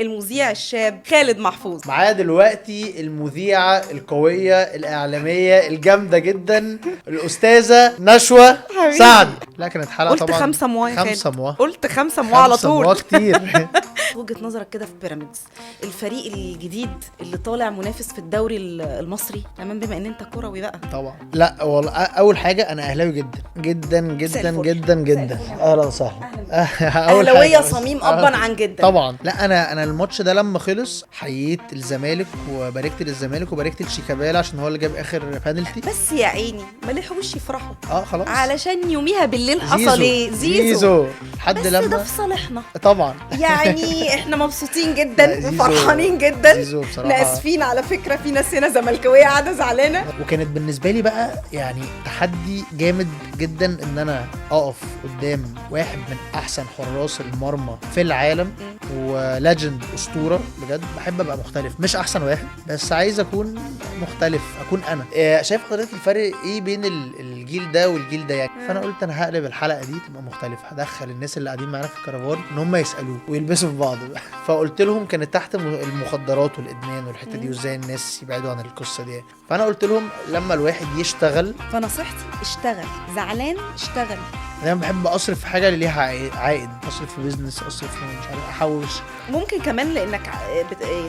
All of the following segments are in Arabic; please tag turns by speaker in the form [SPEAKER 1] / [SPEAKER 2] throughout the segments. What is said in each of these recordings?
[SPEAKER 1] المذيع الشاب خالد محفوظ.
[SPEAKER 2] معايا دلوقتي المذيعة القوية الإعلامية الجامدة جدا الأستاذة نشوى سعد. لا كانت حلقة
[SPEAKER 1] قلت
[SPEAKER 2] طبعا
[SPEAKER 1] 5 موا يا خالد.
[SPEAKER 2] 5 موا.
[SPEAKER 1] قلت 5 موا على
[SPEAKER 2] 5 موا
[SPEAKER 1] طول.
[SPEAKER 2] كتير.
[SPEAKER 1] وجهة نظرك كده في بيراميدز، الفريق الجديد اللي طالع منافس في الدوري المصري كمان، بما ان انت كروي بقى.
[SPEAKER 2] طبعا. لا والله اول حاجه انا اهلاوي جدا جدا جدا جدا جدا. اهلا وسهلا.
[SPEAKER 1] اهلاويه صميم ابا عن جدا.
[SPEAKER 2] طبعا. لا انا الماتش ده لما خلص حييت الزمالك وباركت للزمالك وباركت لشيكابالا عشان هو اللي جاب اخر بنالتي.
[SPEAKER 1] بس يا عيني ما لحقوش يفرحوا.
[SPEAKER 2] خلاص،
[SPEAKER 1] علشان يوميها بالليل حصل ايه؟
[SPEAKER 2] زيزو حد
[SPEAKER 1] بس
[SPEAKER 2] لما
[SPEAKER 1] ده في صالحنا
[SPEAKER 2] طبعا.
[SPEAKER 1] يعني احنا مبسوطين جدا وفرحانين جدا.
[SPEAKER 2] زيزو بصراحه
[SPEAKER 1] ناسفين على فكره، في ناس هنا زملكاويه قاعده زعلانه.
[SPEAKER 2] وكانت بالنسبه لي بقى يعني تحدي جامد جدا ان انا اقف قدام واحد من احسن حراس المرمى في العالم وليجند اسطوره بجد. بحب ابقى مختلف، مش احسن واحد بس عايز اكون مختلف، اكون انا. شايف حضرتك الفرق ايه بين الجيل ده والجيل ده يعني؟ فانا قلت انا هقلب الحلقه دي تبقى مختلفه، هدخل الناس اللي قاعدين معانا في الكرفان ان هم يسالوه ويلبسوا في بعض بقى. فقلت لهم كانت تحت المخدرات والادمان والحته دي وازاي الناس يبعدوا عن القصه دي. فانا قلت لهم لما الواحد يشتغل،
[SPEAKER 1] فنصيحتي اشتغل، زعلان اشتغل.
[SPEAKER 2] انا بحب اصرف في حاجه اللي ليها عائد، اصرف في بيزنس، اصرف في مش عارف احوش.
[SPEAKER 1] ممكن كمان لانك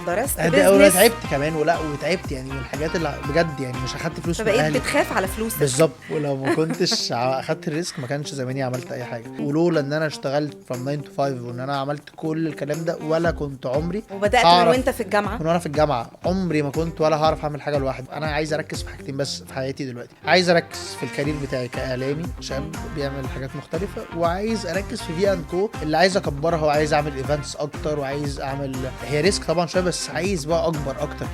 [SPEAKER 1] درست
[SPEAKER 2] بيزنس. تعبت كمان وتعبت يعني من الحاجات اللي بجد يعني مش اخدت فلوس من
[SPEAKER 1] فبقيت
[SPEAKER 2] اهلي.
[SPEAKER 1] بتخاف على فلوسك
[SPEAKER 2] بالظبط. ولو ما كنتش اخدت الريسك ما كانش زماني عملت اي حاجه. ولولا ان انا اشتغلت from 9 to 5 وان انا عملت كل الكلام ده ولا كنت عمري
[SPEAKER 1] وبدات من وانت في الجامعه.
[SPEAKER 2] من وانا في الجامعه عمري ما كنت ولا هعرف اعمل حاجه لوحدي. انا عايز اركز في حاجتين بس في حياتي دلوقتي. عايز اركز في الكارير بتاعي كاعلامي شاب بيعمل حاجات مختلفه، وعايز اركز في في ان كو اللي عايز اكبرها وعايز اعمل ايفنتس اكتر وعايز اعمل، هي ريسك طبعا شويه بس عايز بقى اكبر اكتر.